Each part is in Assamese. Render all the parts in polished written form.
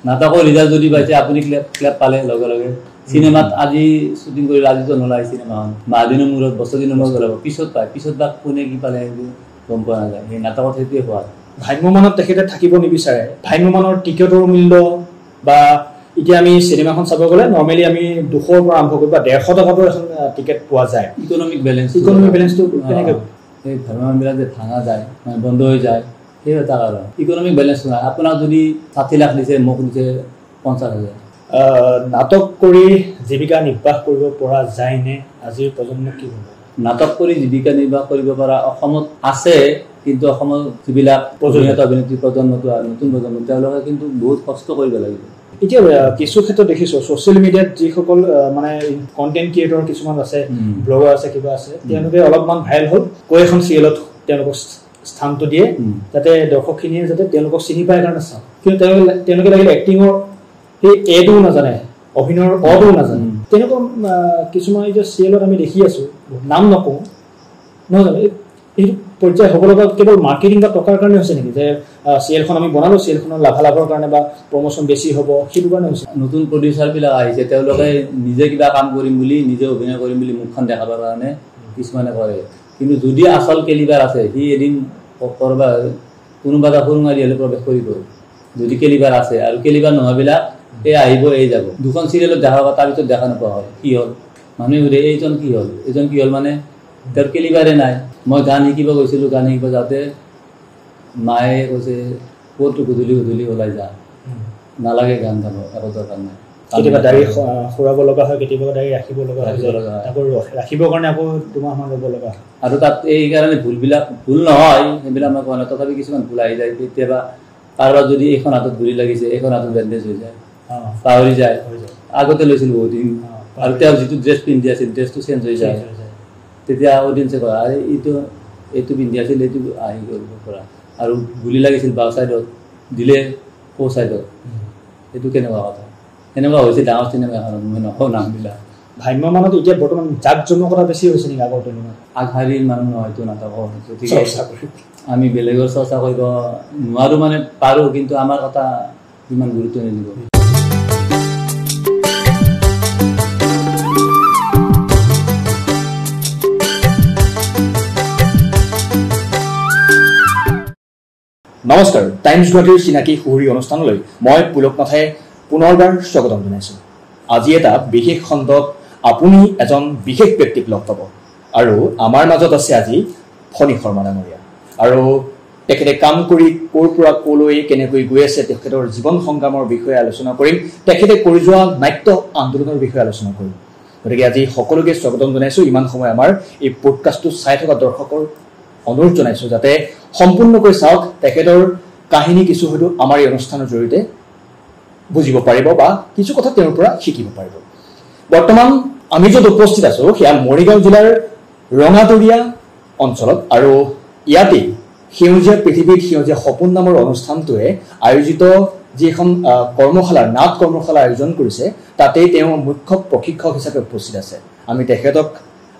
নাটকৰ ৰিজাল্ট যদি পাইছে আপুনি ক্লেপ পালে লগে লগে চিনেমাত আজি শ্বুটিং কৰিলে আজিতো নোলায় চিনেমাখন মাহ দিনৰ মূৰত বছৰ দিনৰ মূৰত ওলাব পিছত পায় পিছত বা কোনে কি পালে গম পোৱা নাযায় সেই নাটকত সেইটোৱে হোৱা ভ্ৰাম্যমানত তেখেতে থাকিব নিবিচাৰে ভ্ৰাম্যমানৰ টিকেটৰ মূল্য বা এতিয়া আমি চিনেমাখন চাব গ'লে নৰ্মেলি আমি 200ৰ পৰা আৰম্ভ কৰি বা 150 টকাটো এখন টিকেট পোৱা যায় ইকনমিক বেলেঞ্চটো কেনেকৈ এই ভ্ৰাম্যমানবিলাক যে ভাঙা যায় মানে বন্ধ হৈ যায় সেই এটা কাৰণ ইকনমিক বেলেঞ্চ নাই আপোনাক যদি 60 লাখ দিছে মোক দিছে 50,000 নাটক কৰি জীৱিকা নিৰ্বাহ কৰিব পৰা যায় নে আজিৰ প্ৰজন্ম কি হ'ব নাটক কৰি জীৱিকা নিৰ্বাহ কৰিব পৰা অসমত আছে কিন্তু অসমত যিবিলাক অভিনেত্ৰী প্ৰজন্মটো নতুন প্ৰজন্ম তেওঁলোকে কিন্তু বহুত কষ্ট কৰিব লাগিব এতিয়া কিছু ক্ষেত্ৰত দেখিছো ছ'চিয়েল মিডিয়াত যিসকল মানে কণ্টেণ্ট ক্ৰিয়েটৰ কিছুমান আছে ব্লগাৰ আছে কিবা আছে তেওঁলোকে অলপমান ভাইৰেল হ'ল কৈ এখন চিৰিয়েলত তেওঁলোকক স্থানটো দিয়ে যাতে দৰ্শকখিনিয়ে যাতে তেওঁলোকক চিনি পায় কাৰণে চাওঁ কিন্তু তেওঁলোকে লাগিলে এক্টিঙৰ সেই এডো নাজানে অভিনয়ৰ অডো নাজানে তেনেকুৱা কিছুমান এতিয়া চিৰিয়েলত আমি দেখি আছো নাম নকওঁ নহয় জানো এই পৰ্যায় হ'ব লগা কেৱল মাৰ্কেটিং বা টকাৰ কাৰণে হৈছে নেকি যে চিৰিয়েলখন আমি বনালোঁ চিৰিয়েলখনৰ লাভালাভৰ কাৰণে বা প্ৰমোশ্যন বেছি হ'ব সেইটো কাৰণে হৈছে নতুন প্ৰডিউচাৰবিলাক আহিছে তেওঁলোকে নিজে কিবা কাম কৰিম বুলি নিজে অভিনয় কৰিম বুলি মুখখন দেখাবৰ কাৰণে কিছুমানে কৰে কিন্তু যদি আচল কেলিবাৰ আছে সি এদিন কৰবা কোনোবা এটা সৰু মাৰি হ'লে প্ৰৱেশ কৰিব যদি কেলিবাৰ আছে আৰু কেলিবাৰ নহয়বিলাক এই আহিব এই যাব দুখন চিৰিয়েলত দেখা পাব তাৰপিছত দেখা নোপোৱা হয় কি হ'ল মানুহে সুধে এইজন কি হ'ল মানে তেওঁৰ কেলিবাৰে নাই মই গান শিকিব গৈছিলোঁ গান শিকিব যাওঁতে মায়ে কৈছে ক'তো গধূলি ওলাই যা নালাগে গান গাব একো দৰকাৰ নাই কেতিয়াবা দাড়ি খুৰাব লগা হয় কেতিয়াবা দাড়ি ৰাখিব লগা হয় আকৌ ৰাখিবৰ কাৰণে আকৌ 2 মাহমান ৰ'ব লগা হয় আৰু তাত এই কাৰণে ভুল নহয় সেইবিলাক মই কোৱা নাই তথাপি কিছুমান ভুল আহি যায় কেতিয়াবা কাৰোবাৰ যদি এইখন হাতত গুৰি লাগিছে এইখন হাতত বেণ্ডেজ হৈ যায় পাহৰি যায় আগতে লৈছিল বহুত দিন আৰু তেওঁ যিটো ড্ৰেছ পিন্ধি আছিল ড্ৰেছটো চেঞ্জ হৈ যায় তেতিয়া অডিয়েঞ্চে কয় আৰে এইটো পিন্ধি আছিল এইটো আহি গ'ল পৰা আৰু গুলি লাগিছিল বাওঁ ছাইডত দিলে সৌ ছাইডত সেইটো কেনেকুৱা কথা এনেকুৱা হৈছে ডাঙৰ চিনেমা এখনত মই নকওঁ নামবিলাক ভ্ৰাম্যমানত এতিয়া বৰ্তমান জাকজমকতা বেছি হৈছে নেকি আগৰ তুলনাত আগশাৰীৰ মানুহ নহয়তো নাটকৰ গতিকে আমি বেলেগৰ চৰ্চা কৰিব নোৱাৰোঁ মানে পাৰোঁ কিন্তু আমাৰ কথা ইমান গুৰুত্ব নিদিব নমস্কাৰ টাইমছ গুৱাহাটীৰ চিনাকি সুহুৰি অনুষ্ঠানলৈ মই পুলকনাথে পুনৰবাৰ স্বাগতম জনাইছোঁ আজি এটা বিশেষ খণ্ডত আপুনি এজন বিশেষ ব্যক্তিক লগ পাব আৰু আমাৰ মাজত আছে আজি ফণী শৰ্মা ডাঙৰীয়া আৰু তেখেতে কাম কৰি ক'ৰ পৰা ক'লৈ কেনেকৈ গৈ আছে তেখেতৰ জীৱন সংগ্ৰামৰ বিষয়ে আলোচনা কৰিম তেখেতে কৰি যোৱা নাট্য আন্দোলনৰ বিষয়ে আলোচনা কৰিম গতিকে আজি সকলোকে স্বাগতম জনাইছোঁ ইমান সময় আমাৰ এই পডকাষ্টটো চাই থকা দৰ্শকৰ অনুৰোধ জনাইছোঁ যাতে সম্পূৰ্ণকৈ চাওক তেখেতৰ কাহিনী কিছু হয়তো আমাৰ এই অনুষ্ঠানৰ জৰিয়তে বুজিব পাৰিব বা কিছু কথা তেওঁৰ পৰা শিকিব পাৰিব বৰ্তমান আমি য'ত উপস্থিত আছোঁ সেয়া মৰিগাঁও জিলাৰ ৰঙাতৰীয়া অঞ্চলত আৰু ইয়াতেই সেউজীয়া পৃথিৱীত সেউজীয়া সপোন নামৰ অনুষ্ঠানটোৱে আয়োজিত যিখন কৰ্মশালাৰ নাট কৰ্মশালা আয়োজন কৰিছে তাতেই তেওঁ মুখ্য প্ৰশিক্ষক হিচাপে উপস্থিত আছে আমি তেখেতক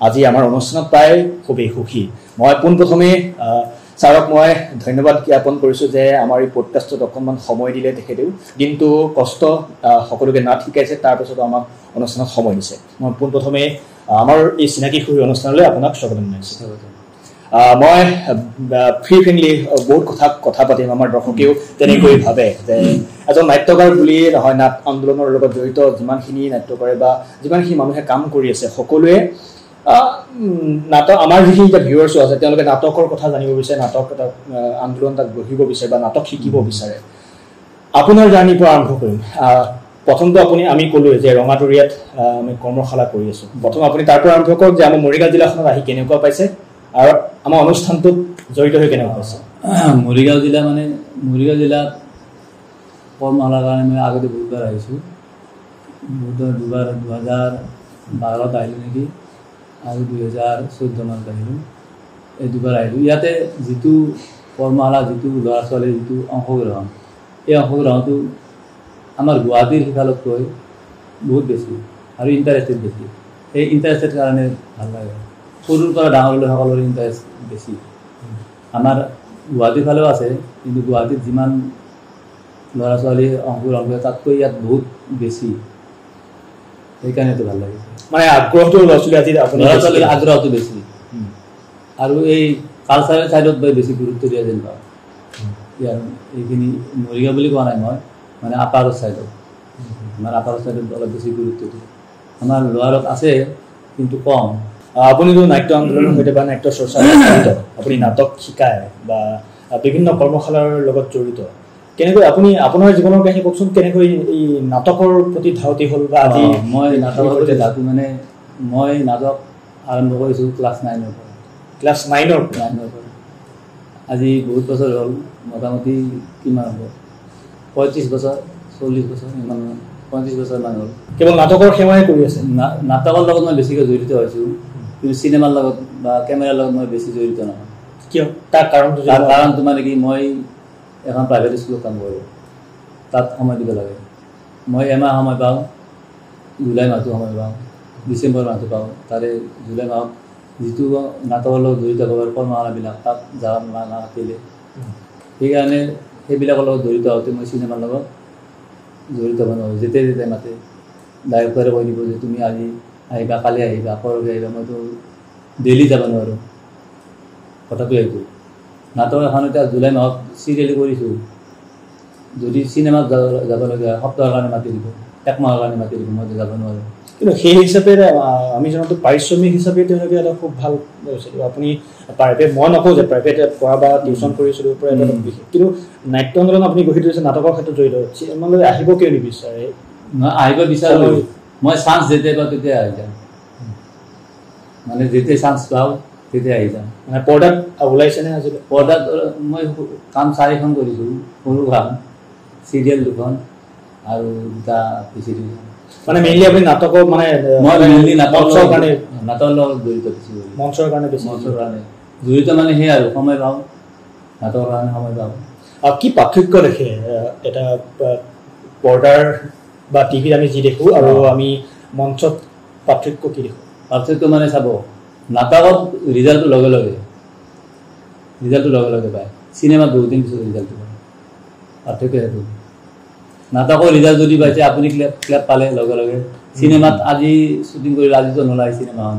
আজি আমাৰ অনুষ্ঠানত পাই খুবেই সুখী মই পোনপ্ৰথমে ছাৰক মই ধন্যবাদ জ্ঞাপন কৰিছোঁ যে আমাৰ এই পডকাষ্টত অকণমান সময় দিলে তেখেতেও দিনটো কষ্ট সকলোকে নাট শিকাইছে তাৰপিছত আমাক অনুষ্ঠানত সময় দিছে মই পোনপ্ৰথমে আমাৰ এই চিনাকি সুহুৰি অনুষ্ঠানলৈ আপোনাক স্বাগতম জনাইছোঁ মই ফ্ৰেণ্ডলি বহুত কথা পাতিম আমাৰ দৰ্শকেও তেনেকৈ ভাবে যে এজন নাট্যকাৰ বুলিয়েই নহয় নাট আন্দোলনৰ লগত জড়িত যিমানখিনি নাট্যকাৰে বা যিমানখিনি মানুহে কাম কৰি আছে সকলোৱে নাটক আমাৰ যিখিনি এতিয়া ভিউৱাৰ্ছো আছে তেওঁলোকে নাটকৰ কথা জানিব বিচাৰে নাটক এটা আন্দোলন তাত গঢ়িব বিচাৰে বা নাটক শিকিব বিচাৰে আপোনাৰ জাৰ্ণিৰ পৰা আৰম্ভ কৰিম প্ৰথমটো আমি ক'লোৱে যে ৰঙাতৰীয়াত আমি কৰ্মশালা কৰি আছোঁ প্ৰথম আপুনি তাৰ পৰা আৰম্ভ কৰক যে আমাৰ মৰিগাঁও জিলাখনত আহি কেনেকুৱা পাইছে আৰু আমাৰ অনুষ্ঠানটোত জড়িত হৈ কেনেকুৱা পাইছে মৰিগাঁও জিলাত কৰ্মশালাৰ কাৰণে মই আগতে বহুতবাৰ আহিছোঁ দুবাৰ 2012ত আহিলোঁ নেকি আৰু 2014 মানত আহিলোঁ এই দুবাৰ আহিলোঁ ইয়াতে যিটো কৰ্মশালা যিটো ল'ৰা ছোৱালীৰ যিটো অংশগ্ৰহণ এই অংশগ্ৰহণটো আমাৰ গুৱাহাটীৰ সিফালতকৈ বহুত বেছি আৰু ইণ্টাৰেষ্টেড বেছি এই ইণ্টাৰেষ্টেড কাৰণে ভাল লাগে সৰুৰ পৰা ডাঙৰলৈ সকলোৰে ইণ্টাৰেষ্ট বেছি আমাৰ গুৱাহাটীৰ ফালেও আছে কিন্তু গুৱাহাটীত যিমান ল'ৰা ছোৱালী অংশগ্ৰহণ কৰে তাতকৈ ইয়াত বহুত বেছি, সেইকাৰণেতো ভাল লাগিছে। মানে আগ্ৰহটো ল'ৰা ছোৱালী আজি ল'ৰা ছোৱালীৰ আগ্ৰহটো বেছি আৰু এই কালচাৰেল ছাইডত বেছি গুৰুত্ব দিয়া যেন পাওঁ। ইয়াৰ এইখিনি মৰিগাঁও বুলি কোৱা নাই মই, মানে আপাৰৰ ছাইডত, আমাৰ আপাৰৰ ছাইডত অলপ বেছি গুৰুত্ব দিয়ে। আমাৰ লোৱাৰত আছে কিন্তু কম। আপুনিতো নাট্য আন্দোলনৰ সৈতে বা নাট্য চৰ্চাৰ জড়িত, আপুনি নাটক শিকায় বা বিভিন্ন কৰ্মশালাৰ লগত জড়িত। কেনেকৈ আপুনি আপোনাৰ জীৱনৰ কাহিনী কওকচোন, কেনেকৈ এই নাটকৰ প্ৰতি ধাউতি হ'ল বা আজি? মই নাটকৰ প্ৰতি ধাউতি মানে মই নাটক আৰম্ভ কৰিছোঁ ক্লাছ 9ৰ পৰা। ক্লাছ 9ৰ পৰা আজি বহুত বছৰ হ'ল, মোটামুটি কিমান হ'ব 35 বছৰ 40 বছৰ ইমান, 35 বছৰমান হ'ল। কেৱল নাটকৰ সেৱাই কৰি আছে? নাটকৰ লগত মই বেছিকৈ জড়িত হৈছোঁ, কিন্তু চিনেমাৰ লগত বা কেমেৰাৰ লগত মই বেছি জড়িত নহয়। কিয়? তাৰ কাৰণটো মানে কি, মই এখন প্ৰাইভেট স্কুলত কাম কৰোঁ, তাত সময় দিব লাগে। মই এমাহ সময় পাওঁ, জুলাই মাহটো সময় পাওঁ, ডিচেম্বৰ মাহটো পাওঁ। তাৰে জুলাই মাহত যিটো নাটকৰ লগত জড়িত হোৱাৰ কৰ্মশালাবিলাক তাত যাব নাথাকিলে, সেইকাৰণে সেইবিলাকৰ লগত জড়িত হওঁতে মই চিনেমাৰ লগত জড়িত হ'ব নোৱাৰোঁ। যেতিয়াই যেতিয়াই মাতে ডাইৰেক্টৰে কৈ দিব যে তুমি আজি আহিবা, কালি আহিবা, পৰহি আহিবা, মইতো ডেইলি যাব নোৱাৰোঁ। কথাটো সেইটো। নাটক এখন এতিয়া জুলাই মাহত চিৰিয়েল কৰিছোঁ, যদি চিনেমাত যাবলগীয়া হয় সপ্তাহৰ কাৰণে মাতি দিব, 1 মাহৰ কাৰণে মাতি দিব, মইতো যাব নোৱাৰোঁ। কিন্তু সেই হিচাপে আমি জনাতো পাৰিশ্ৰমিক হিচাপে তেওঁলোকে এটা খুব ভাল লৈছিল। আপুনি প্ৰাইভেট, মই নকওঁ যে প্ৰাইভেট পঢ়া বা টিউশ্যন কৰিছিলোঁ পৰা এটা বিশেষ, কিন্তু নাট্য আন্দোলন আপুনি গঢ়ি তুলিছে, নাটকৰ ক্ষেত্ৰত জড়িত। চিনেমালৈ আহিব কিয় নিবিচাৰে? আহিব বিচাৰোঁ, মই চান্স যেতিয়া পাওঁ তেতিয়া আহি যাম, মানে যেতিয়া চান্স পাওঁ তেতিয়া আহি যাম। মানে পৰ্দাত ওলাইছেনে আজিলৈ? পৰ্দাত মই কাম 4খন কৰিছোঁ, সৰু কাম, চিৰিয়েল 2খন আৰু 2টা পিচিৰি। মানে মেইনলি আপুনি নাটকৰ মানে মই মেইনলি নাটকৰ কাৰণে, নাটকৰ লগত জড়িত বেছি, মঞ্চৰ কাৰণে বেছি, মঞ্চৰ কাৰণে জড়িত। মানে সেই আৰু সময় পাওঁ, নাটকৰ কাৰণে সময় পাওঁ। কি পাৰ্থক্য দেখে এটা পৰ্দাৰ বা টিভিত আমি যি দেখোঁ আৰু আমি মঞ্চত? পাৰ্থক্য কি দেখোঁ? পাৰ্থক্য মানে চাব, নাটকত ৰিজাল্টটো লগে লগে পায়, চিনেমাত বহুত দিন পিছত ৰিজাল্টটো পায়। পাৰ্থক্য সেইটো। নাটকৰ ৰিজাল্ট যদি পাইছে আপুনি ক্লেপ পালে লগে লগে, চিনেমাত আজি শ্বুটিং কৰিলে আজিতো নোলায় চিনেমাখন,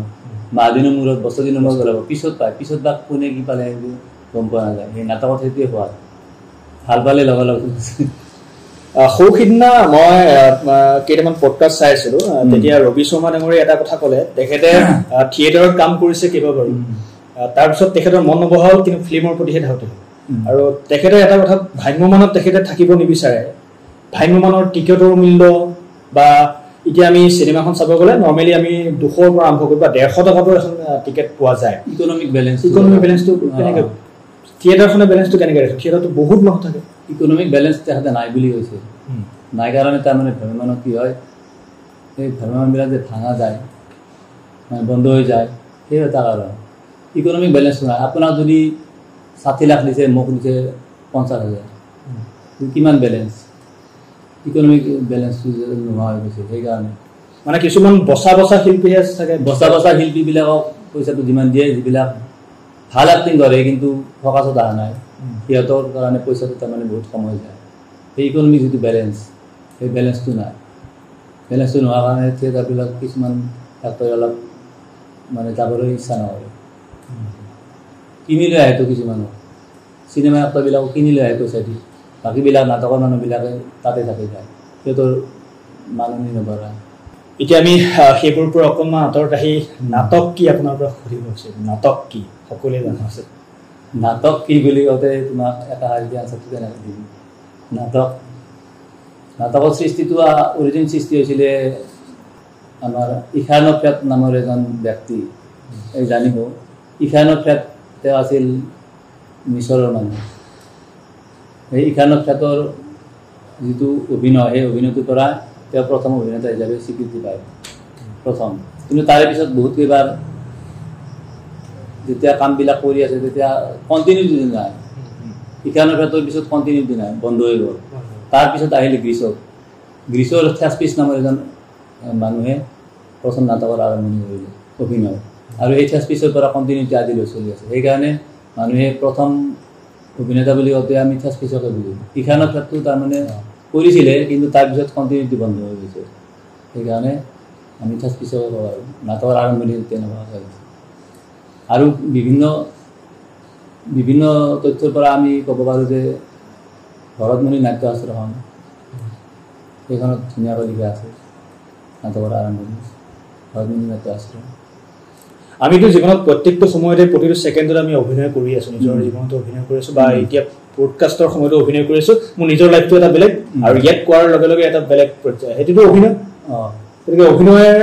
মাহ দিনৰ মূৰত বছৰ দিনৰ মূৰত ওলাব, পিছত পায়, পিছত বা কোনে কি পালে সেইটো গম পোৱা নাযায়। সেই নাটকত সেইটোৱে হোৱা, ভাল পালে লগে লগে। সৌসিদিনা মই কেইটামান পডকাষ্ট চাই আছিলোঁ, তেতিয়া ৰবি শৰ্মা ডাঙৰে এটা কথা ক'লে, তেখেতে থিয়েটাৰত কাম কৰিছে কেইবাবাৰো, তাৰপিছত তেখেতৰ মন নবহা হ'ল, কিন্তু ফিল্মৰ প্ৰতিহে ধাউতি হ'ল। আৰু তেখেতে এটা কথা, ভ্ৰাম্যমানত তেখেতে থাকিব নিবিচাৰে। ভ্ৰাম্যমানৰ টিকেটৰ মূল্য বা এতিয়া আমি চিনেমাখন চাব গ'লে নৰ্মেলি আমি 200ৰ পৰা আৰম্ভ কৰি বা 150 টকাতো এখন টিকেট পোৱা যায়। ইকনমিক বেলেঞ্চটো কেনেকৈ? থিয়েটাৰখনে বেলেঞ্চটো কেনেকৈ ৰাখে? থিয়েটাৰটো বহুত মানুহ থাকে। ইকনমিক বেলেঞ্চ তেখেতে নাই বুলি কৈছে। নাই কাৰণে তাৰমানে ভ্ৰাম্যমানত কি হয়, সেই ভ্ৰাম্যমানবিলাক যে ভাঙা যায়, মানে বন্ধ হৈ যায়, সেই এটা কাৰণ। ইকনমিক বেলেঞ্চটো নাই। আপোনাক যদি 60 লাখ দিছে, মোক দিছে 50,000, কিমান বেলেঞ্চ? ইকনমিক বেলেঞ্চটো নোহোৱা হৈ গৈছে। সেইকাৰণে মানে কিছুমান বচা শিল্পী থাকে, বচা শিল্পীবিলাকক পইচাটো যিমান দিয়ে, যিবিলাক ভাল এক্টিং কৰে কিন্তু ফকাছত অহা নাই, সিহঁতৰ কাৰণে পইচাটো তাৰমানে বহুত কম হৈ যায়। সেই ইকনমিক যিটো বেলেঞ্চ, সেই বেলেঞ্চটো নাই। বেলেঞ্চটো নোহোৱাৰ কাৰণে থিয়েটাৰবিলাক কিছুমান এক্টৰে অলপ মানে যাবলৈ ইচ্ছা নকৰে, কিনি লৈ আহেতো কিছুমানক, চিনেমা এক্টৰবিলাকক কিনি লৈ আহে পইচা দি, বাকীবিলাক নাটকৰ মানুহবিলাকে তাতে থাকি যায়, সিহঁতৰ মানুহ নবঢ়ায়। এতিয়া আমি সেইবোৰৰ পৰা অকণমান আঁতৰত আহি নাটক কি আপোনাৰ পৰা সুধিব হৈছে। নাটক কি সকলোৱে জানা আছে? নাটক কি বুলি কওঁতে তোমাক এটা শাৰীৰিক আঞ্চাৰটো কেনেকৈ দিম। নাটকৰ সৃষ্টিটো অৰিজিন সৃষ্টি হৈছিলে আমাৰ ইশানফেট নামৰ এজন ব্যক্তি, এই জানিব। ইশানফেট তেওঁ আছিল মিছৰৰ মানুহ। সেই ইশানফেটৰ যিটো অভিনয়, সেই অভিনয়টোৰ পৰা তেওঁ প্ৰথম অভিনেতা হিচাপে স্বীকৃতি পায় প্ৰথম। কিন্তু তাৰে পিছত বহুত কেইবাৰ যেতিয়া কামবিলাক কৰি আছে তেতিয়া কণ্টিনিউটি নাই। ইশানফেটৰ পিছত কণ্টিনিউটি নাই, বন্ধ হৈ গ'ল। তাৰপিছত আহিলে গ্ৰীচৰ থেচপিচ নামৰ এজন মানুহে প্ৰথম নাটকৰ আৰম্ভণি কৰিলে অভিনয়, আৰু এই থেচপিচৰ পৰা কণ্টিনিউটি আজিলৈ চলি আছে। সেইকাৰণে মানুহে প্ৰথম অভিনেতা বুলি কওঁতে আমি থেচপিচকে বুজিলোঁ। ইশানফেটটো তাৰমানে কৰিছিলে, কিন্তু তাৰপিছত কণ্টিনিউটি বন্ধ হৈ গৈছে। সেইকাৰণে আমি তাত পিছৰ নাটকৰ আৰম্ভণি তেনেকুৱা হৈছে। আৰু বিভিন্ন তথ্যৰ পৰা আমি ক'ব পাৰোঁ যে ভৰতমুনি নাট্য আশ্ৰম সেইখনত ধুনীয়াকৈ লিখা আছে নাটকৰ আৰম্ভণি, ভৰতমুনি নাট্য আশ্ৰম। আমিতো জীৱনত প্ৰত্যেকটো সময়তে প্ৰতিটো ছেকেণ্ডত আমি অভিনয় কৰি আছোঁ, নিজৰ জীৱনতো অভিনয় কৰি আছোঁ, বা এতিয়া পডকাষ্টৰ সময়তো অভিনয় কৰি আছোঁ। মোৰ নিজৰ লাইফটো এটা বেলেগ, আৰু ইয়াত কোৱাৰ লগে লগে এটা বেলেগ পৰ্যায়, সেইটোতো অভিনয়। গতিকে অভিনয়ৰ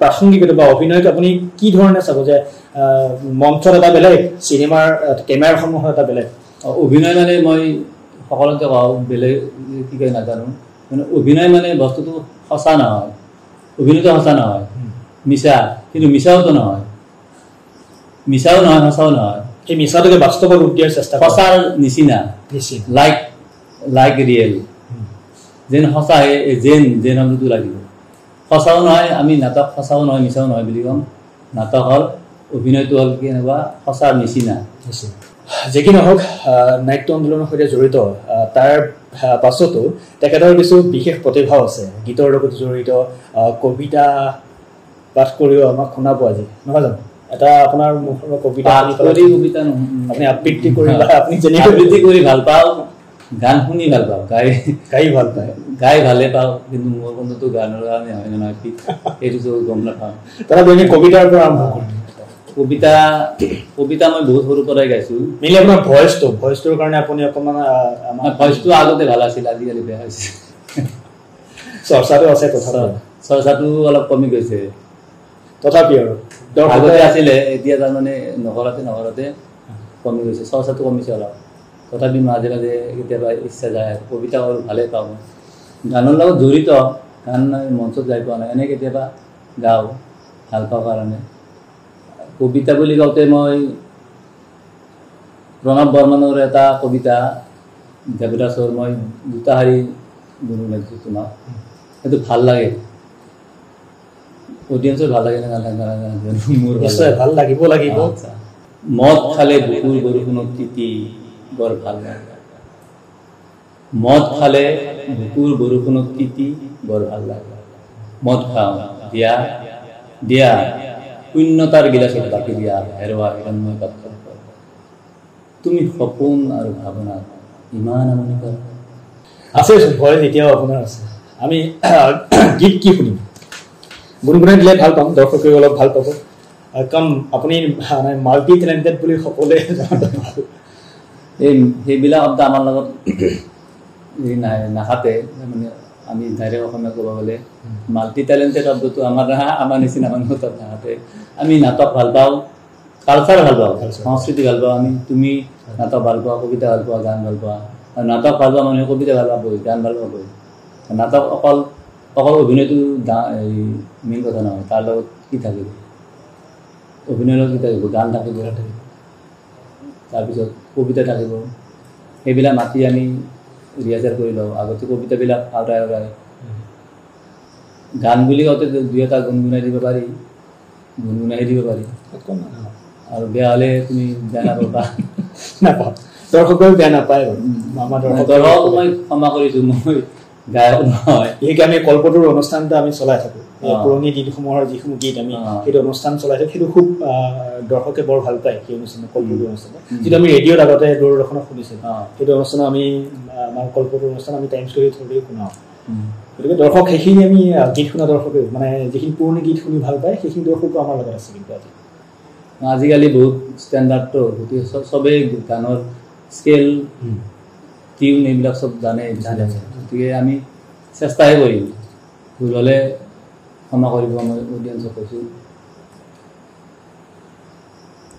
প্ৰাসংগিকতা বা অভিনয়ক আপুনি কি ধৰণে চাব, যে মঞ্চত এটা বেলেগ, চিনেমাৰ কেমেৰাৰ সন্মুখত এটা বেলেগ? অভিনয় মানে মই সকলোতে কওঁ, বেলেগ কি কয় নাজানো, মানে অভিনয় মানে বস্তুটো সঁচা নহয়, অভিনয়টো সঁচা নহয়, মিছা। কিন্তু মিছাওতো নহয়, মিছাও নহয়, সঁচাও নহয়। সেই মিছাটোকে বাস্তৱত ৰূপ দিয়াৰ চেষ্টা, সঁচাৰ নিচিনা, লাইক ৰিয়েল, যেন সঁচাই যেন শব্দটো লাগিব। সঁচাও নহয়, আমি নাটক সঁচাও নহয় মিছাও নহয় বুলি ক'ম। নাটক হ'ল, অভিনয়টো হ'ল কেনেকুৱা সঁচাৰ নিচিনা। যি কি নহওক, নাট্য আন্দোলনৰ সৈতে জড়িত, তাৰ পাছতো তেখেতৰ কিছু বিশেষ প্ৰতিভাও আছে, গীতৰ লগত জড়িত, কবিতা পাঠ কৰিও আমাক শুনাব আজি, নহয় জানো? এটা আপোনাৰ মুখৰ কবিতা আপুনি আবৃত্তি কৰি, আপুনি যেনেকৈ আবৃত্তি কৰি ভাল পাওঁ, গান শুনি ভাল পাওঁ, গাই ভাল পায়, গাই ভালে পাওঁ, কিন্তু মোৰ বন্ধুটো গানৰ কাৰণে হয় নে নহয় এইটো গম নাপাওঁ। তথাপি আমি কবিতাৰ পৰা আৰম্ভ কৰিম। কবিতা মই বহুত সৰুৰ পৰাই গাইছো। মেইনলি আপোনাৰ ভইচটোৰ কাৰণে আপুনি অকণমান, ভইচটো আগতে ভাল আছিল, আজিকালি বেয়া হৈছে। চৰ্চাটো আছে, চৰ্চাটো অলপ কমি গৈছে, তথাপি আৰু আগতে আছিলে, এতিয়া তাৰমানে নকৰাতে কমি গৈছে, চৰ্চাটো কমিছে অলপ। তথাপি মাজে মাজে কেতিয়াবা ইচ্ছা যায়, কবিতা ভালেই পাওঁ। গানৰ লগত জড়িত, গান মঞ্চত যাই পোৱা নাই, এনেই কেতিয়াবা গাওঁ ভাল পাওঁ কাৰণে। কবিতা বুলি কওঁতে মই প্ৰণৱ বৰ্মনৰ এটা কবিতা দেৱদাসৰ মই দুটা শাৰী গুণগুণাইছোঁ তোমাক, সেইটো ভাল লাগে, অডিয়েন্সৰ ভাল লাগে নে নালাগে, মোৰ ভাল লাগিব। মদ খালে বুকুৰ বৰষুণত তিতি বৰ ভাল লাগে, মদ খালে বুকুৰ বৰষুণত তিতি বৰ ভাল লাগে, মদ খাওঁ দিয়া দিয়া শূন্যতাৰ গিলাচত বাকি দিয়া হেৰুৱা হিৰণ্য পাত্ৰ, তুমি সপোন আৰু ভাৱনা ইমান আমনি কৰা। আছে ভইচ এতিয়াও আপোনাৰ আছে। আমি গীত কি শুনিম? গুণগুণাই দিলে ভাল পাম, দৰ্শকেও অলপ ভাল পাব। কাৰণ আপুনি মাল্টি টেলেণ্টেড বুলি সকলোৱে সেইবিলাক শব্দ আমাৰ লগত নাখাতে, মানে আমি ডাইৰেক্ট অসমীয়া ক'ব গ'লে মাল্টি টেলেণ্টেড শব্দটো আমাৰ নিচিনা মানুহৰ তাত নাখাতে। আমি নাটক ভাল পাওঁ, কালচাৰ ভাল পাওঁ, সংস্কৃতি ভাল পাওঁ। তুমি নাটক ভাল পোৱা, কবিতা ভাল পোৱা, গান ভাল পোৱা। আৰু নাটক ভাল পোৱা মানুহে কবিতা ভাল পাবই, গান ভাল পাবই। নাটক অকল অভিনয়টো মেইন কথা নহয়, তাৰ লগত কি থাকিব, অভিনয়ৰ লগত কি থাকিব, গান থাকিব, তাৰপিছত কবিতা থাকিব। সেইবিলাক মাতি আমি ৰিহাৰ্চেল কৰি লওঁ। আগতে কবিতাবিলাক আওৰাই গান বুলি কওঁতে দুই এটা গুণগুণাই দিব পাৰি, আৰু বেয়া হ'লে তুমি বেয়া নাপাবা, দৰ্শকেও বেয়া নাপায়। দৰ্শকক মই ক্ষমা কৰিছোঁ, মই গায়ক নহয়। বিশেষকৈ আমি কল্পটোৰ অনুষ্ঠানটো আমি চলাই থাকোঁ, পুৰণি গীতসমূহৰ যিসমূহ গীত আমি সেইটো অনুষ্ঠান চলাই থাকোঁ, সেইটো খুব দৰ্শকে বৰ ভাল পায়। সেই অনুষ্ঠানে, কল্পটোৰ অনুষ্ঠানে, যিটো আমি ৰেডিঅ'ত আগতে দূৰদৰ্শনত শুনিছিলোঁ, সেইটো অনুষ্ঠানত আমি আমাৰ কল্পটোৰ অনুষ্ঠান আমি টাইমছ কৰি থৈ শুনাওঁ। গতিকে দৰ্শক সেইখিনি আমি গীত শুনা দৰ্শকেও, মানে যিখিনি পুৰণি গীত শুনি ভাল পায়, সেইখিনি দৰ্শকো আমাৰ লগত আছে। কিন্তু আজিকালি বহুত ষ্টেণ্ডাৰ্ডটো, গতিকে চবেই গানৰ স্কেল টিউন এইবিলাক চব জানে। গতিকে আমি চেষ্টাহে কৰিম, ভুল হ'লে ক্ষমা কৰিব, মই অডিয়েঞ্চক কৈছোঁ।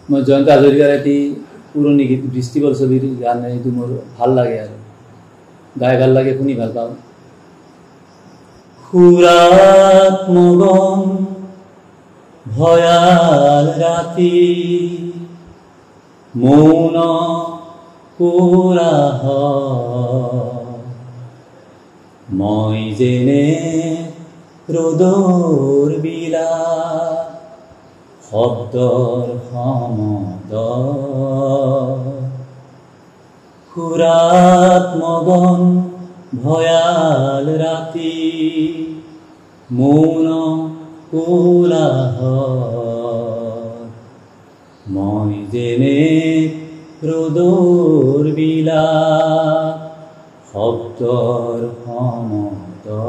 মই জয়ন্ত হাজৰিকাৰ এটি পুৰণি গীত দৃষ্টিবল ছবিৰ গান, এইটো মোৰ ভাল লাগে, আৰু গাই ভাল লাগে, শুনি ভাল পাওঁ। সুৰাত মগন ভয়াল ৰাতি মৌন কোলাহ, মই যেনে ৰ'দৰ বিলা শব্দৰ সমদ, সুৰাত মগন ভয়াল ৰাতি মৌন কোলাহল মই যেনে ৰ'দৰ বিলাপ শব্দৰ সমতল।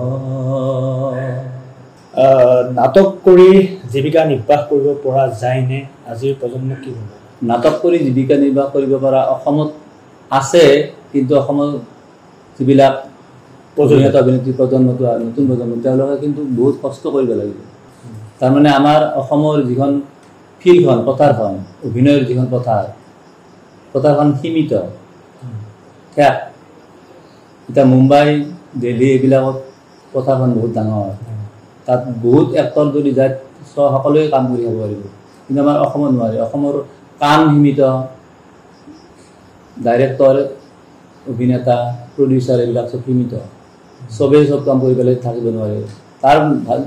নাটক কৰি জীৱিকা নিৰ্বাহ কৰিব পৰা যায়নে আজিৰ প্ৰজন্মক কি হ'ব? নাটক কৰি জীৱিকা নিৰ্বাহ কৰিব পৰা অসমত আছে, কিন্তু অসমত যিবিলাক অভিনেতা অভিনেত্ৰী প্ৰজন্মটো নতুন প্ৰজন্ম তেওঁলোকে কিন্তু বহুত কষ্ট কৰিব লাগিব। তাৰমানে আমাৰ অসমৰ যিখন ফিল্ডখন পথাৰখন অভিনয়ৰ যিখন পথাৰখন সীমিত। এতিয়া মুম্বাই দিল্লী এইবিলাকত পথাৰখন বহুত ডাঙৰ, তাত বহুত এক্টৰ যদি যায় সকলোৱে কাম কৰি খাব পাৰিব, কিন্তু আমাৰ অসমত নোৱাৰে। অসমৰ কাম সীমিত, ডাইৰেক্টৰ অভিনেতা প্ৰডিউচাৰ এইবিলাক চব সীমিত, চবেই চব কাম কৰি পেলাই থাকিব নোৱাৰে। তাৰ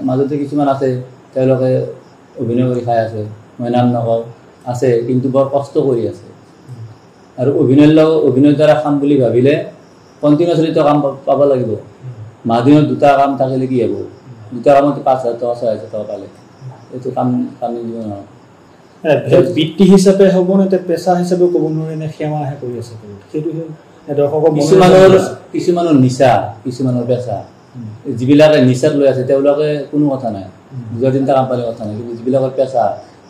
মাজতে কিছুমান আছে তেওঁলোকে অভিনয় কৰি খাই আছে, মই নাম নকওঁ, আছে কিন্তু বৰ কষ্ট কৰি আছে। আৰু অভিনয়ৰ দ্বাৰা খাম বুলি ভাবিলে কণ্টিনিউচলি কাম পাব লাগিব। মাহ দিনত 2টা কাম থাকিলে কি হ'ব? 2টা কামত 5,000 টকা 6,000 টকা পালে এইটো কাম দিব নহয়। বৃত্তি হিচাপে হ'ব নে পেচা হিচাপেও ক'ব নোৱাৰে নে সেৱাহে কৰি আছে? সেইটো দৰ্শকক কিছুমানৰ নিচা, কিছুমানৰ পেচা। যিবিলাকে নিচাত লৈ আছে তেওঁলোকে কোনো কথা নাই, 2-3টা কাম পালে কথা নাই, কিন্তু যিবিলাকৰ পেচা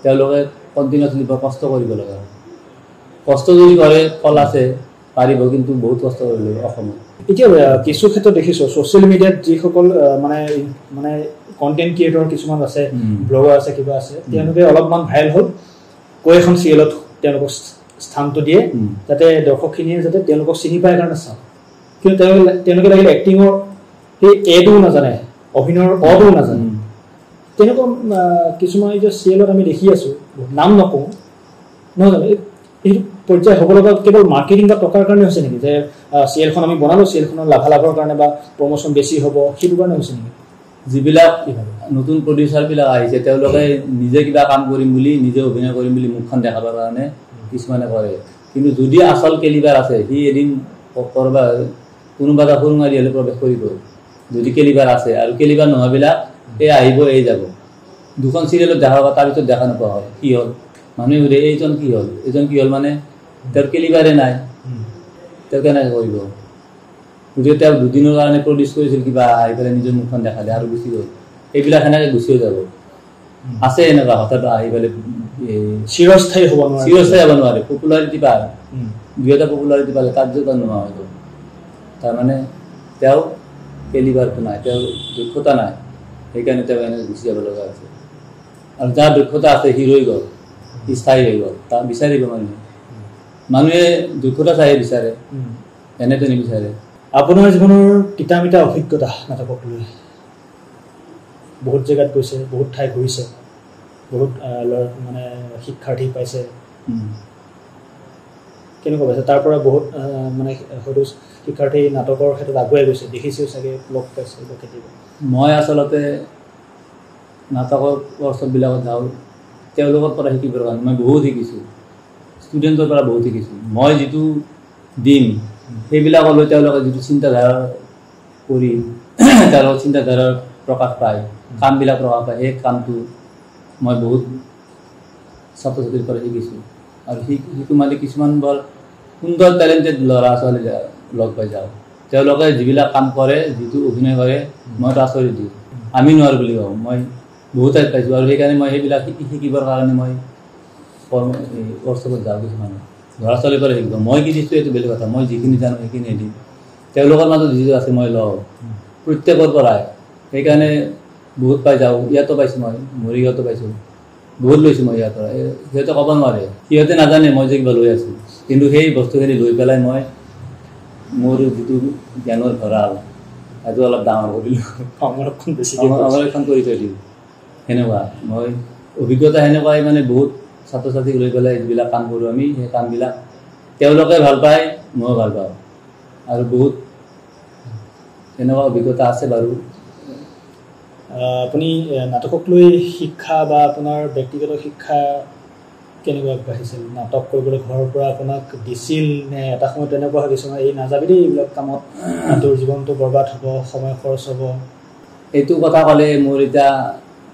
তেওঁলোকে কণ্টিনিউচলি কষ্ট কৰিব লগা হয়। কষ্ট যদি কৰে ফল আছে, পাৰিব, কিন্তু বহুত কষ্ট কৰিব লাগিব অসমত। এতিয়া কিছু ক্ষেত্ৰত দেখিছোঁ ছ'চিয়েল মিডিয়াত যিসকল মানে কণ্টেণ্ট ক্ৰিয়েটৰ কিছুমান আছে, ব্লগাৰ আছে, কিবা আছে, তেওঁলোকে অলপমান ভাইৰেল হ'ল, কৈ এখন চিৰিয়েলত তেওঁলোকক স্থানটো দিয়ে যাতে দৰ্শকখিনিয়ে যাতে তেওঁলোকক চিনি পায় কাৰণে চাওঁ। কিন্তু তেওঁলোকে লাগিলে এক্টিঙৰ সেই এটোও নাজানে, অভিনয়ৰ অটোও নাজানে। তেনেকুৱা কিছুমান এতিয়া চিৰিয়েলত আমি দেখি আছোঁ, নাম নকওঁ, নহয় জানো? এইটো পৰ্যায় হ'ব লগা কেৱল মাৰ্কেটিং বা টকাৰ কাৰণে হৈছে নেকি? যে চিৰিয়েলখন আমি বনালোঁ, চিৰিয়েলখনৰ লাভালাভৰ কাৰণে বা প্ৰমোশ্যন বেছি হ'ব সেইটো কাৰণে হৈছে নেকি? যিবিলাক নতুন প্ৰডিউচাৰবিলাক আহিছে তেওঁলোকে নিজে কিবা কাম কৰিম বুলি, নিজে অভিনয় কৰিম বুলি মুখখন দেখাবৰ কাৰণে কিছুমানে কৰে, কিন্তু যদি আচল কেলিবাৰ আছে সি এদিন কোনোবা এটা সুৰুঙাৰী হ'লে প্ৰৱেশ কৰিব। যদি কেলিবাৰ আছে, আৰু কেলিবাৰ নোহোৱাবিলাক এই আহিব এই যাব। 2খন চিৰিয়েলত দেখা পাব, তাৰপিছত দেখা নোপোৱা হয়। কি হ'ল? মানুহে সুধে এইজন কি হ'ল, মানে তেওঁৰ কেলিবাৰে নাই, তেওঁ কেনেকৈ কৰিব? গতিকে তেওঁ 2 দিনৰ কাৰণে প্ৰডিউচ কৰিছিল কিবা, আহি পেলাই নিজৰ মুখখন দেখালে আৰু গুচি গ'ল। এইবিলাক সেনেকৈ গুচিও যাব। আছে এনেকুৱা হঠাৎ আহি পেলাই চিৰস্থায়ী হ'ব নোৱাৰে। পপুলাৰিটি পায়, 2-এটা পপুলাৰিটি পালে তাৰপিছত নোহোৱা হৈ গ'ল। তাৰমানে তেওঁ কেলিবাৰটো নাই, তেওঁৰ দক্ষতা নাই, সেইকাৰণে তেওঁ এনেকৈ গুচি যাব লগা হৈছে। আৰু যাৰ দক্ষতা আছে সি ৰৈ গ'ল, স্থায়ী হৈ গ'ল, তাক বিচাৰিব মানুহে দক্ষতা চাই বিচাৰে, এনেতো নিবিচাৰে। আপোনাৰ জীৱনৰ তিতা মিঠা অভিজ্ঞতা নাটকক লৈ, বহুত জেগাত গৈছে, বহুত ঠাই ঘূৰিছে, বহুত মানে শিক্ষাৰ্থী পাইছে, কেনেকুৱা পাইছে? তাৰ পৰা বহুত মানে হয়তো শিক্ষাৰ্থী নাটকৰ ক্ষেত্ৰত আগুৱাই গৈছে, দেখিছেও চাগে, লগ পাইছে কেতিয়াবা। মই আচলতে নাটকৰ ৱৰ্কশ্বপবিলাকত যাওঁ, তেওঁলোকৰ পৰা শিকিবৰ কাৰণে মই বহুত শিকিছোঁ, ষ্টুডেণ্টৰ পৰা বহুত শিকিছোঁ। মই যিটো দিম সেইবিলাকলৈ তেওঁলোকে যিটো চিন্তাধাৰা কৰি তেওঁলোকৰ চিন্তাধাৰাৰ প্ৰকাশ পায়, কামবিলাক প্ৰকাশ পায়, সেই কামটো মই বহুত ছাত্ৰ ছাত্ৰীৰ পৰা শিকিছোঁ। আৰু শিকো মানে কিছুমান বৰ সুন্দৰ টেলেণ্টেড ল'ৰা ছোৱালী লগ পাই যাওঁ, তেওঁলোকে যিবিলাক কাম কৰে, যিটো অভিনয় কৰে, মইতো আচৰিত দিওঁ। আমি নোৱাৰোঁ বুলি কওঁ, মই বহুত ঠাইত পাইছোঁ। আৰু সেইকাৰণে মই সেইবিলাক শিকিবৰ কাৰণে মই ৱৰ্কশ্বপত যাওঁ। কিছুমান ল'ৰা ছোৱালীৰ পৰা শিকিব, মই কি দিছোঁ এইটো বেলেগ কথা, মই যিখিনি জানো সেইখিনি দিম, তেওঁলোকৰ মাজত যিটো আছে মই লওঁ প্ৰত্যেকৰ পৰাই। সেইকাৰণে বহুত পাই যাওঁ, ইয়াতো পাইছোঁ, মই মৰিগাঁৱতো পাইছোঁ, বহুত লৈছোঁ মই ইয়াৰ পৰা। সিহঁতে ক'ব নোৱাৰে, সিহঁতে নাজানে মই যে কিবা লৈ আছোঁ, কিন্তু সেই বস্তুখিনি লৈ পেলাই মই মোৰ যিটো জ্ঞানৰ ভঁৰাল সেইটো অলপ ডাঙৰ কৰিলোঁ, সংৰক্ষণ কৰি থৈ দিওঁ। সেনেকুৱা মই অভিজ্ঞতা সেনেকুৱাই, মানে বহুত ছাত্ৰ ছাত্ৰীক লৈ পেলাই যিবিলাক কাম কৰোঁ আমি, সেই কামবিলাক তেওঁলোকে ভাল পায়, ময়ো ভাল পাওঁ, আৰু বহুত তেনেকুৱা অভিজ্ঞতা আছে বাৰু। আপুনি নাটকক লৈ শিক্ষা বা আপোনাৰ ব্যক্তিগত শিক্ষা কেনেকুৱা আগবাঢ়িছিল নাটক কৰিবলৈ ঘৰৰ পৰা আপোনাক দিছিল নে এটা সময়ত তেনেকুৱা হৈ গৈছে এই নাযাবি দেই এইবিলাক কামত তোৰ জীৱনটো বৰবাদ হ'ব সময় খৰচ হ'ব এইটো কথা ক'লে মোৰ এতিয়া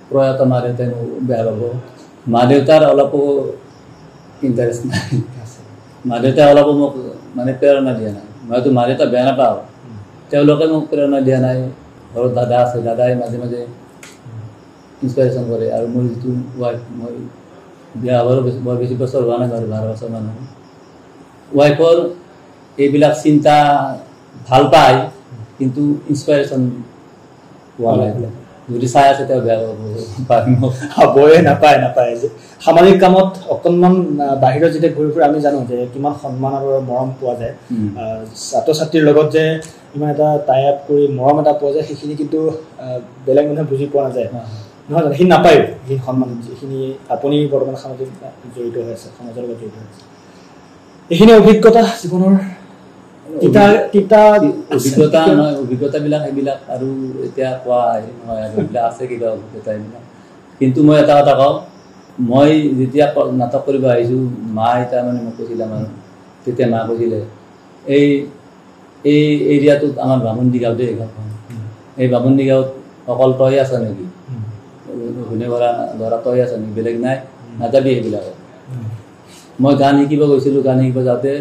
প্ৰয়াত মা দেউতাই বেয়া পাব মা দেউতাৰ অলপো ইণ্টাৰেষ্ট নাই মা দেউতাই অলপো মোক মানে প্ৰেৰণা দিয়া নাই মইতো মা দেউতা বেয়া নাপাওঁ তেওঁলোকে মোক প্ৰেৰণা দিয়া নাই ঘৰত দাদা আছে দাদাই মাজে মাজে ইনস্পিৰেশ্যন কৰে আৰু মোৰ যিটো ৱাইফ মই বিয়া হ'বৰ বৰ বেছি বছৰ হোৱা নাই বাৰু 12 বছৰ মানুহ ৱাইফৰ এইবিলাক চিন্তা ভাল পায় কিন্তু ইনস্পিৰেশ্যন পোৱা নাই যদি চাই আছে তেওঁ বেয়া হ'বই নাপায় যে সামাজিক কামত অকণমান বাহিৰত যেতিয়া ঘূৰি ফুৰি আমি জানো যে কিমান সন্মান আৰু মৰম পোৱা যায় ছাত্ৰ ছাত্ৰীৰ লগত যে ইমান এটা টাই আপ কৰি মৰম এটা পোৱা যায় সেইখিনি কিন্তু বেলেগ মানুহে বুজি পোৱা নাযায় নহয় জানো সি নাপায় সেই সন্মান যিখিনি আপুনি বৰ্তমান সামাজিক জড়িত হৈ আছে সমাজৰ লগত জড়িত হৈ আছে এইখিনি অভিজ্ঞতা জীৱনৰ অভিজ্ঞতাবিলাক সেইবিলাক আৰু এতিয়া কোৱা নহয় আৰু এইবিলাক আছে কিবা অভিজ্ঞতা এইবিলাক কিন্তু মই এটা কথা কওঁ মই যেতিয়া নাটক কৰিব আহিছোঁ মা এটা মানে মোক কৈছিলে আমাৰ তেতিয়া মা কৈছিলে এই এৰিয়াটোত আমাৰ বামুণ্ডি গাঁও দেই এই বামুণ্ডি গাঁৱত অকল তই আছ নেকি ঘূনে ল'ৰা তই আছ নেকি বেলেগ নাই নাযাবি সেইবিলাকত মই গান শিকিব গৈছিলোঁ গান শিকিব যাওঁতে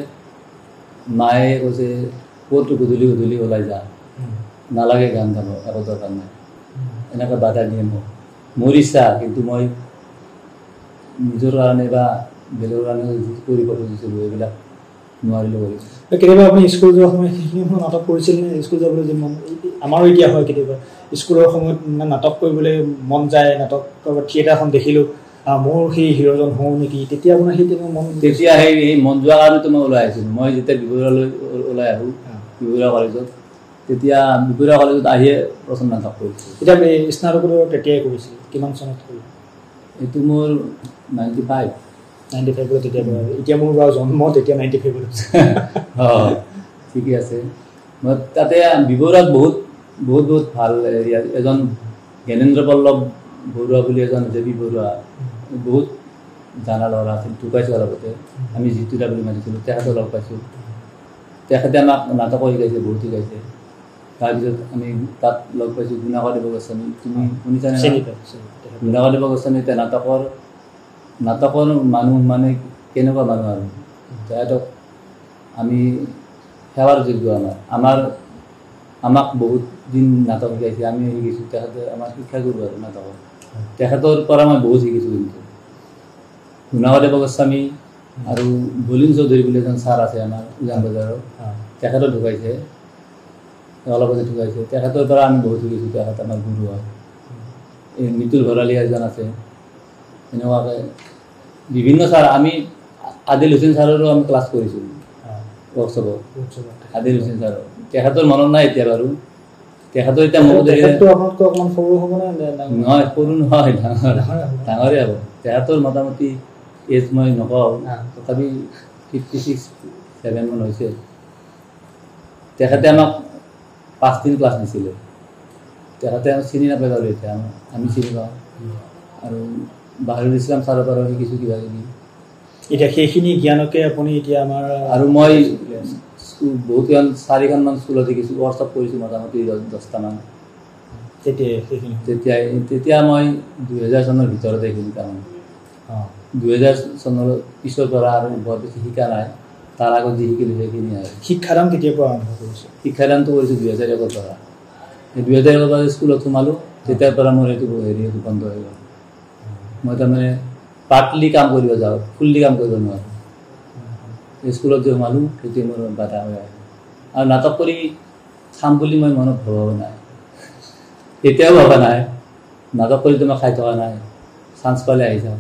মায়ে কৈছে ক'তো গধূলি ওলাই যা নালাগে গান গাব একো দৰকাৰ নাই এনেকৈ বাধা দিয়ে মোক মোৰ ইচ্ছা কিন্তু মই নিজৰ কাৰণে বা বেলেগৰ কাৰণে কৰিব খুজিছিলোঁ এইবিলাক নোৱাৰিলোঁ কৰি কেতিয়াবা আপুনি স্কুল যোৱাৰ সময়ত সেইখিনি সময় নাটক কৰিছিল নে স্কুল যাবলৈ যে মন আমাৰো এতিয়া হয় কেতিয়াবা স্কুলৰ সময়ত নাটক কৰিবলৈ মন যায় নাটক থিয়েটাৰখন দেখিলোঁ মোৰ সেই হিৰোজন হওঁ নেকি তেতিয়া আপোনাৰ সেই মন তেতিয়া সেই মন যোৱাৰ কাৰণেতো মই ওলাই আহিছিলোঁ মই যেতিয়া বিবৰালৈ ওলাই আহোঁ বিবৰা কলেজত তেতিয়া বিবৰা কলেজত আহিয়ে প্ৰথম নাটক কৰিছিলোঁ এতিয়া স্নাতকোত্তৰ তেতিয়াই কৰিছিল কিমান চনত কৰিছিল এইটো মোৰ 95 তেতিয়া এতিয়া মোৰ বাৰু জন্ম তেতিয়া 95 অঁ ঠিকে আছে মই তাতে বিবৰাত বহুত ভাল এজন জ্ঞানেন্দ্ৰ পল্লৱ বৰুৱা বুলি এজন দেৱী বৰুৱা বহুত জানা ল'ৰা আছিল ঢুকাইছোঁ অলপতে আমি জিতুলা বুলি মাতিছিলোঁ তেখেতক লগ পাইছোঁ তেখেতে আমাক নাটক শিকাইছে বহুত শিকাইছে তাৰপিছত আমি তাত লগ পাইছোঁ গুণাকৰদেৱ গোস্বামী তুমি শুনিছানে গুণাকৰদেৱ গোস্বামী এতিয়া নাটকৰ মানুহ মানে কেনেকুৱা মানুহ আৰু তেখেতক আমি সেৱাৰ যোগ্য আমাক বহুত দিন নাটক শিকাইছে আমি শিকিছোঁ তেখেতে আমাৰ শিক্ষাগুৰু আৰু নাটকৰ তেখেতৰ পৰা মই বহুত শিকিছোঁ কিন্তু গুণাকৰদেৱ গোস্বামী আৰু বলিন চৌধুৰী বুলি এজন ছাৰ আছে আমাৰ উজান বজাৰৰ তেখেতো ঢুকাইছে অলপতে ঢুকাইছে তেখেতৰ পৰা আমি বহুত শিকিছোঁ তেখেত আমাৰ গুৰু হয় এই মিতুল ভৰালী এজন আছে এনেকুৱাকৈ বিভিন্ন ছাৰ আমি আদিল হুছেইন ছাৰৰো আমি ক্লাছ কৰিছোঁ ৱৰ্কশ্বপত আদিল হুছেইন ছাৰৰ তেখেতৰ মনত নাই এতিয়া বাৰু তেখেতৰ এতিয়া মোক নহয় সৰু নহয় ডাঙৰে হ'ব তেখেতৰ মোটামুটি এজ মই নকওঁ তথাপি 56-7 মান হৈছে তেখেতে আমাক 5 দিন ক্লাছ দিছিলে তেখেতে চিনি নাপায় বাৰু এতিয়া আমি চিনি পাওঁ আৰু বাহিৰুল ইছলাম ছাৰৰ পৰাও শিকিছোঁ কিবা কিবি এতিয়া সেইখিনি জ্ঞানকে আপুনি এতিয়া আমাৰ আৰু মই বহুতখন 4খনমান স্কুলত শিকিছোঁ ৱৰ্কশ্বপ কৰিছোঁ মোটামুটি 10টামান তেতিয়া মই 2000 চনৰ ভিতৰতে শিকিলোঁ তাৰমানে 2000 চনৰ পিছৰ পৰা আৰু বৰ বেছি শিকা নাই তাৰ আগত যি শিকিলোঁ সেইখিনি আৰু শিক্ষাদান কেতিয়াৰ পৰা আৰম্ভ কৰিছোঁ শিক্ষাদানটো কৰিছোঁ 2001 পৰা এই 2001 পৰা স্কুলত সোমালোঁ তেতিয়াৰ পৰা মোৰ এইটো বন্ধ হৈ গ'ল মই তাৰমানে পাৰ্টলি কাম কৰিব যাওঁ ফুল্লি কাম কৰিব নোৱাৰোঁ স্কুলত যে সোমালোঁ তেতিয়া মোৰ বাধা হৈ আহে আৰু নাটক কৰি খাম বুলি মই মনত ভবা নাই এতিয়াও ভবা নাই নাটক কৰিতো মই খাই থকা নাই চান্স পালে আহি যাওঁ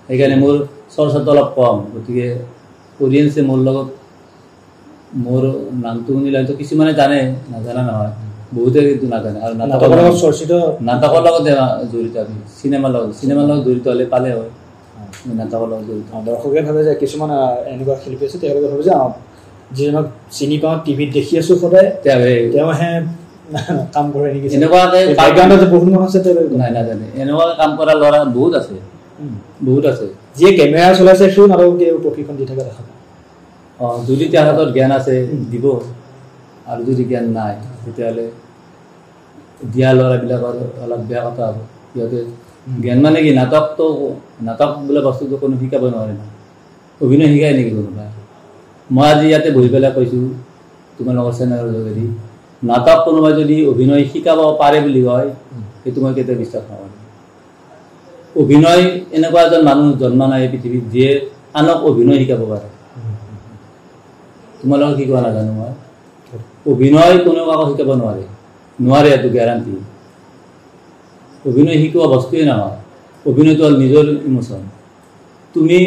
সেইকাৰণে মোৰ চৰ্চাটো অলপ কম গতিকে অডিয়েঞ্চে মোৰ লগত মোৰ নামটো শুনিলে হয়তো কিছুমানে জানে নাজানা নহয় বহুতে কিন্তু নাজানে আৰু নাটকৰ লগত জড়িত আমি চিনেমাৰ লগত জড়িত হ'লে পালে হয় নাটকৰ লগত জড়িত দৰ্শকে ভাবে যে কিছুমান এনেকুৱা শিল্পী আছে তেওঁলোকে ভাবে যে যিজনক চিনি পাওঁ টিভিত দেখি আছোঁ সদায় তেওঁহে কাম কৰে নেকি এনেকুৱাকৈ বহুত মানুহ আছে নাই নাজানে এনেকুৱাকৈ কাম কৰা ল'ৰা বহুত আছে বহুত আছে যিয়ে কেমেৰা চলাইছে সিও নাটক প্ৰশিক্ষণ দি থকা দেখা পায় যদি তেওঁৰ হাতত জ্ঞান আছে দিব আৰু যদি জ্ঞান নাই তেতিয়াহ'লে দিয়া ল'ৰাবিলাকৰ অলপ বেয়া কথা হ'ব সিহঁতে জ্ঞান মানে কি নাটক বোলা বস্তুটো কোনো শিকাব নোৱাৰে না অভিনয় শিকাই নেকি কোনোবাই মই আজি ইয়াতে বহি পেলাই কৈছোঁ তোমালোকৰ চেনেলৰ যোগেদি নাটক কোনোবাই যদি অভিনয় শিকাব পাৰে বুলি কয় সেইটো মই কেতিয়াও বিশ্বাস নকৰোঁ অভিনয় এনেকুৱা এজন মানুহ জন্ম নাই পৃথিৱীত যিয়ে আনক অভিনয় শিকাব পাৰে তোমালোকক শিকোৱা নাজানো মই অভিনয় কোনেও কাকো শিকাব নোৱাৰে এইটো গেৰাণ্টি অভিনয় শিকোৱা বস্তুৱেই নহয় অভিনয়টো হ'ল নিজৰ ইমোশ্যন তুমি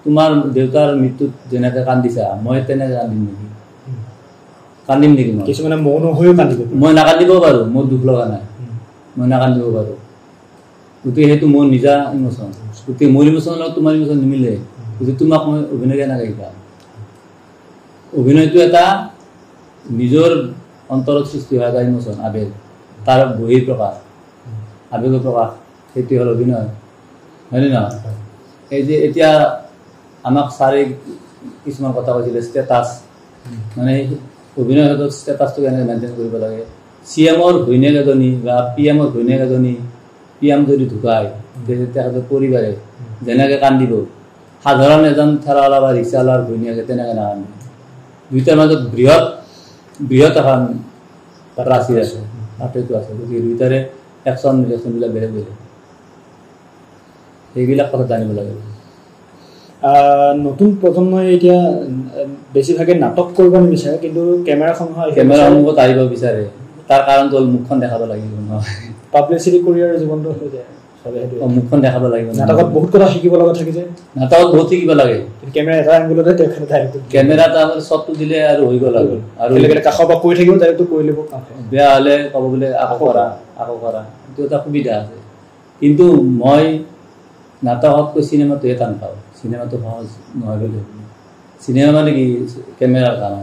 তোমাৰ দেউতাৰ মৃত্যুত যেনেকৈ কান্দিছা মই তেনেকৈ কান্দিম নেকি মই কিছুমানে মৌন হৈও কান্দিব মই নাকান্দিব পাৰোঁ মোৰ দুখ লগা নাই মই নাকান্দিব পাৰোঁ গতিকে সেইটো মোৰ নিজা ইমোশ্যন গতিকে মোৰ ইমোশ্যনৰ লগত তোমাৰ ইমোশ্যন নিমিলে গতিকে তোমাক মই অভিনয় কেনেকৈ শিকাম অভিনয়টো এটা নিজৰ অন্তৰত সৃষ্টি হোৱা এটা ইমোশ্যন আবেগ তাৰ বহিৰ প্ৰকাশ আবেগৰ প্ৰকাশ সেইটো হ'ল অভিনয় হয়নে নহয় এই যে এতিয়া আমাক ছাৰে কিছুমান কথা কৈছিলে ষ্টেটাছ মানে অভিনয় ক্ষেত্ৰত ষ্টেটাছটো কেনেকৈ মেইনটেইন কৰিব লাগে CM-ৰ ঘৈণীয়েক এজনী বা PM-ৰ ঘৈণীয়েক এজনী PM যদি ঢুকায় তেখেতৰ পৰিবাৰে যেনেকৈ কান্দিব সাধাৰণ এজন ঠেলাৱালা বা ৰিক্সাৱালাৰ ঘৈণীয়েকে তেনেকৈ নাকান্দে দুইটাৰ মাজত বৃহৎ এখন ৰাশি আছে পাৰ্থক্য আছে গতিকে দুইটাৰে একশ্যন ৰিয়েকশ্যনবিলাক বেলেগ বেলেগ সেইবিলাক কথা জানিব লাগে নতুন প্ৰজন্মই এতিয়া বেছিভাগে নাটক কৰিব নিবিচাৰে কিন্তু কেমেৰা সন্মুখত আহিব বিচাৰে তাৰ কাৰণটো হ'ল মুখখন দেখাব লাগিব নহয় পাব্লিচিটি কৰিয়াৰ জীৱনটো হৈ যায় মুখখন দেখাব লাগিব নাটকত বহুত কথা শিকিব লগা থাকি যায় নাটকত বহুত শিকিব লাগে কেমেৰা এটা এংগলতে কেমেৰা তাৰমানে শ্বটটো দিলে আৰু হৈ গ'ল আৰু কাষৰ পৰা কৈ থাকিব ডাইৰেক্টটো কৰি ল'ব বেয়া হ'লে ক'ব বোলে আকৌ কৰা এইটো এটা সুবিধা আছে কিন্তু মই নাটকতকৈ চিনেমাটোহে টান পাওঁ চিনেমাটো সহজ নহয় বুলি চিনেমা মানে কি কেমেৰাৰ কাম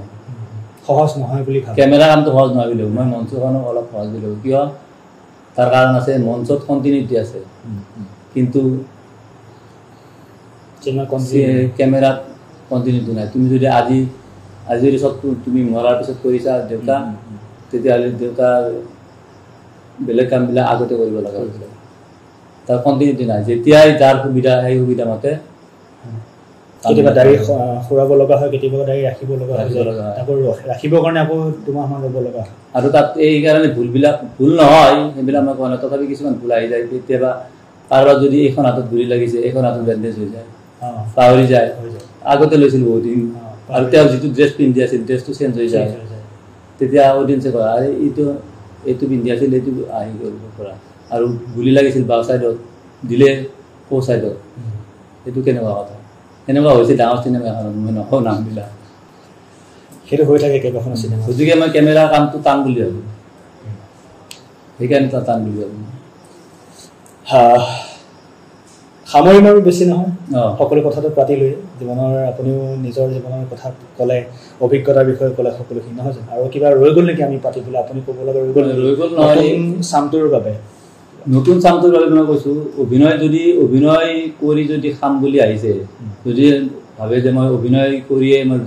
সহজ নহয় বুলি কেমেৰা কামটো সহজ নহয় বুলি মই মঞ্চখনক অলপ সহজ বুলি ভাবোঁ কিয় তাৰ কাৰণ আছে মঞ্চত কণ্টিনিউটি আছে কিন্তু কেমেৰাত কণ্টিনিউটি নাই তুমি যদি আজি যদি চব তুমি মৰাৰ পিছত কৰিছা দেউতা তেতিয়াহ'লে দেউতাৰ বেলেগ কামবিলাক আগতে কৰিব লগা হৈছিলে তাৰ কণ্টিনিউটি নাই যেতিয়াই যাৰ সুবিধা সেই সুবিধা মতে কেতিয়াবা দাড়ি খুৰাব লগা হয় কেতিয়াবা দাড়ি ৰাখিব লগা হয় আকৌ ৰাখিবৰ কাৰণে আকৌ দুমাহমান ৰ'ব লগা হয় আৰু তাত এইকাৰণে ভুল নহয় সেইবিলাক মই কোৱা নাই তথাপি কিছুমান ভুল আহি যায় কেতিয়াবা কাৰোবাৰ যদি এইখন হাতত গুলি লাগিছে এইখন হাতত বেণ্ডেজ হৈ যায় পাহৰি যায় আগতে লৈছিলোঁ বহুত দিন আৰু তেওঁ যিটো ড্ৰেছ পিন্ধি আছিল ড্ৰেছটো চেঞ্জ হৈ যায় তেতিয়া অডিয়েঞ্চে কয় আৰে এইটো পিন্ধি আছিল এইটো আহি কৰিব পৰা আৰু গুলি লাগিছিল বাওঁ ছাইডত দিলে সোঁ ছাইডত এইটো কেনেকুৱা কথা এনেকুৱা হৈছে ডাঙৰ চিনেমা এখনত মই নকওঁ নামবিলাক সেইটো হৈ থাকে কেইবাখনো চিনেমা গতিকে মই কেমেৰাৰ কামটো টান বুলি ভাবোঁ সেইকাৰণে টান বুলি ভাবোঁ সামৰিম আৰু বেছি নহয় সকলো কথাটো পাতি লৈ জীৱনৰ আপুনিও নিজৰ জীৱনৰ কথা ক'লে অভিজ্ঞতাৰ বিষয়ে ক'লে সকলোখিনি নহয় জানো আৰু কিবা ৰৈ গ'ল নেকি আমি পাতিবলৈ আপুনি ক'ব লগা ৰৈ গ'ল নহয় চামটোৰ বাবে নতুন চামটোৰ বাবে মই কৈছোঁ অভিনয় কৰি যদি খাম বুলি আহিছে যদি ভাবে যে মই অভিনয় কৰিয়ে মই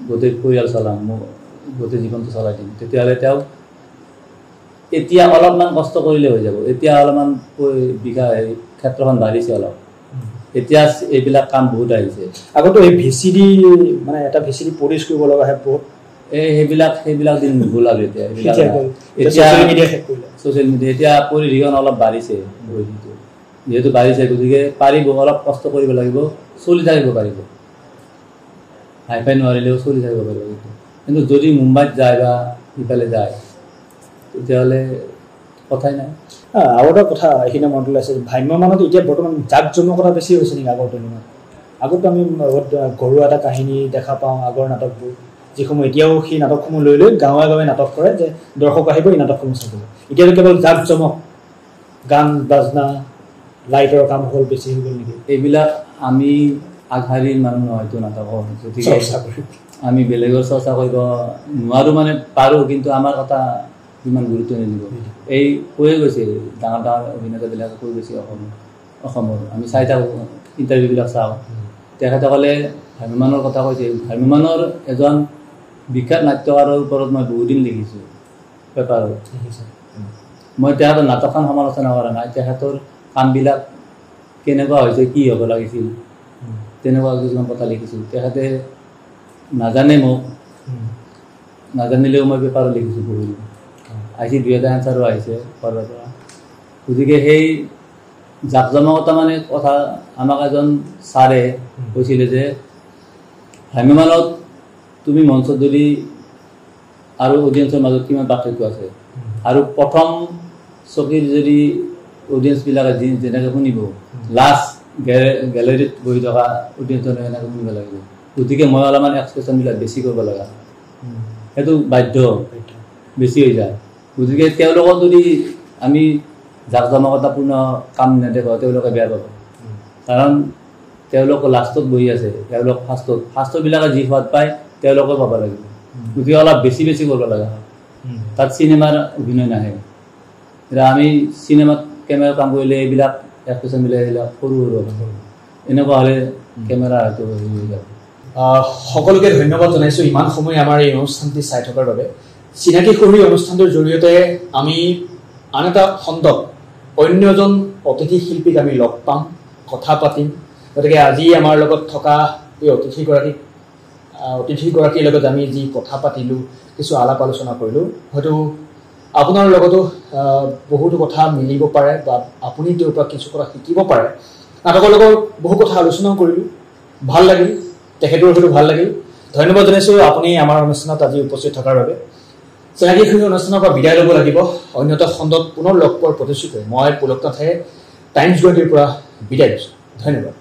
গোটেই পৰিয়াল চলাম মই গোটেই জীৱনটো চলাই দিম তেতিয়াহ'লে তেওঁ এতিয়া অলপমান কষ্ট কৰিলে হৈ যাব এতিয়া অলপমান ক্ষেত্ৰখন বাঢ়িছে অলপ এতিয়া এইবিলাক কাম বহুত আহিছে আগতো এই VCD মানে এটা VCD প্ৰডিউচ কৰিব লগা হয় বহুত সেইবিলাক দিন ভুল আৰু এতিয়া ছ'চিয়েল মিডিয়া এতিয়া পৰিধিখন অলপ বাঢ়িছে যিহেতু বাঢ়িছে গতিকে পাৰিব অলপ কষ্ট কৰিব লাগিব চলি থাকিব পাৰিব হাই ফাই নোৱাৰিলেও চলি থাকিব পাৰিব কিন্তু যদি মুম্বাইত যায় বা ইফালে যায় তেতিয়াহ'লে কথাই নাই আৰু এটা কথা এইখিনি মনত ওলাইছে ভ্ৰাম্যমানত এতিয়া বৰ্তমান জাক জমকতা বেছি হৈছে নেকি আগৰ তুলনাত আগতো আমি ঘৰুৱা এটা কাহিনী দেখা পাওঁ আগৰ নাটকবোৰ যিসমূহ এতিয়াও সেই নাটকসমূহ লৈ গাঁৱে গাঁৱে নাটক কৰে যে দৰ্শক আহিব এই নাটকসমূহ চাবলৈ এতিয়াতো কেৱল জাক জমক গান বাজনা লাইটৰ কাম হ'ল বেছি হৈ গ'ল নেকি এইবিলাক আমি আগশাৰীৰ মানুহ হয়তো নাটকৰ গতিকে আমি বেলেগৰ চৰ্চা কৰিব নোৱাৰোঁ মানে পাৰোঁ কিন্তু আমাৰ কথা ইমান গুৰুত্ব নিদিব এই কৈয়ে গৈছে ডাঙৰ ডাঙৰ অভিনেতাবিলাকে কৈ গৈছে অসমত অসমৰ আমি চাই থাকোঁ ইণ্টাৰভিউবিলাক চাওঁ তেখেতসকলে ভ্ৰাম্যমাণৰ কথা কৈছে ভ্ৰাম্যমাণৰ এজন বিখ্যাত নাট্যকাৰৰ ওপৰত মই বহুদিন লিখিছোঁ পেপাৰত মই তেখেতৰ নাটকখন সমালোচনা কৰা নাই তেখেতৰ কামবিলাক কেনেকুৱা হৈছে কি হ'ব লাগিছিল তেনেকুৱা কিছুমান কথা লিখিছোঁ তেখেতে নাজানে মোক নাজানিলেও মই পেপাৰত লিখিছোঁ বহুদিন আহিছে 2 এটা এনচাৰো আহিছে ঘৰৰ পৰা গতিকে সেই জাক জমকতা মানে কথা আমাক এজন ছাৰে কৈছিলে যে ভ্ৰাম্যমাণত তুমি মঞ্চত যদি আৰু অডিয়েন্সৰ মাজত কিমান পাৰ্থক্য আছে আৰু প্ৰথম চকীৰ যদি অডিয়েন্সবিলাকে যেনেকৈ শুনিব লাষ্ট গেলেৰীত বহি থকা অডিয়েন্সৰ এনেকৈ শুনিব লাগিব গতিকে মই অলপমান এক্সপ্ৰেশ্যনবিলাক বেছি কৰিব লগা সেইটো বাধ্য বেছি হৈ যায় গতিকে তেওঁলোকক যদি আমি জাক জমকতাপূৰ্ণ কাম নেদেখাওঁ তেওঁলোকে বেয়া পাব কাৰণ তেওঁলোক লাষ্টত বহি আছে তেওঁলোক ফাৰ্ষ্টৰবিলাকে যি সোৱাদ পায় তেওঁলোকে পাব লাগিব গতিকে অলপ বেছি কৰিব লগা হয় তাত চিনেমাৰ অভিনয় নাহে এতিয়া আমি চিনেমাত কেমেৰা কাম কৰিলে এইবিলাক এক্সপ্ৰেশ্যনবিলাক এইবিলাক সৰু এনেকুৱা হ'লে কেমেৰা হয়তো হৈ যাব সকলোকে ধন্যবাদ জনাইছোঁ ইমান সময় আমাৰ এই অনুষ্ঠানটি চাই থকাৰ বাবে চিনাকি সুৰী অনুষ্ঠানটোৰ জৰিয়তে আমি আন এটা খণ্ডত অন্য এজন অতিথি শিল্পীক আমি লগ পাম কথা পাতিম গতিকে আজি আমাৰ লগত থকা এই অতিথিগৰাকীৰ লগত আমি যি কথা পাতিলোঁ কিছু আলাপ আলোচনা কৰিলোঁ হয়তো আপোনাৰ লগতো বহুতো কথা মিলিব পাৰে বা আপুনি তেওঁৰ পৰা কিছু কথা শিকিব পাৰে নাটকৰ লগত বহু কথা আলোচনাও কৰিলোঁ ভাল লাগিল তেখেতৰ হয়তো ভাল লাগিল ধন্যবাদ জনাইছোঁ আপুনি আমাৰ অনুষ্ঠানত আজি উপস্থিত থকাৰ বাবে চিনাকি সুৰী অনুষ্ঠানৰ পৰা বিদায় ল'ব লাগিব অন্য এটা খণ্ডত পুনৰ লগ পোৱাৰ প্ৰতিশ্ৰুতি মই পুলক নাথে টাইমছ গুৱাহাটীৰ পৰা বিদায় লৈছোঁ ধন্যবাদ